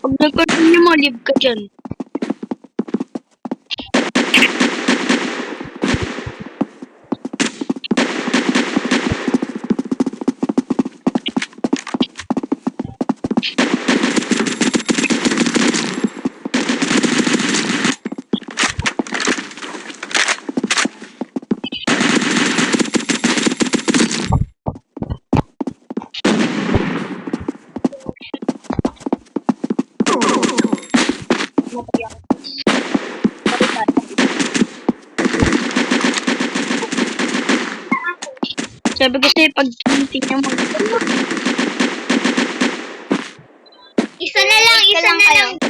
Pag nag-continue mo, live ka dyan. Sabi ko sa'yo, pag tinitingnan mo, Isa na lang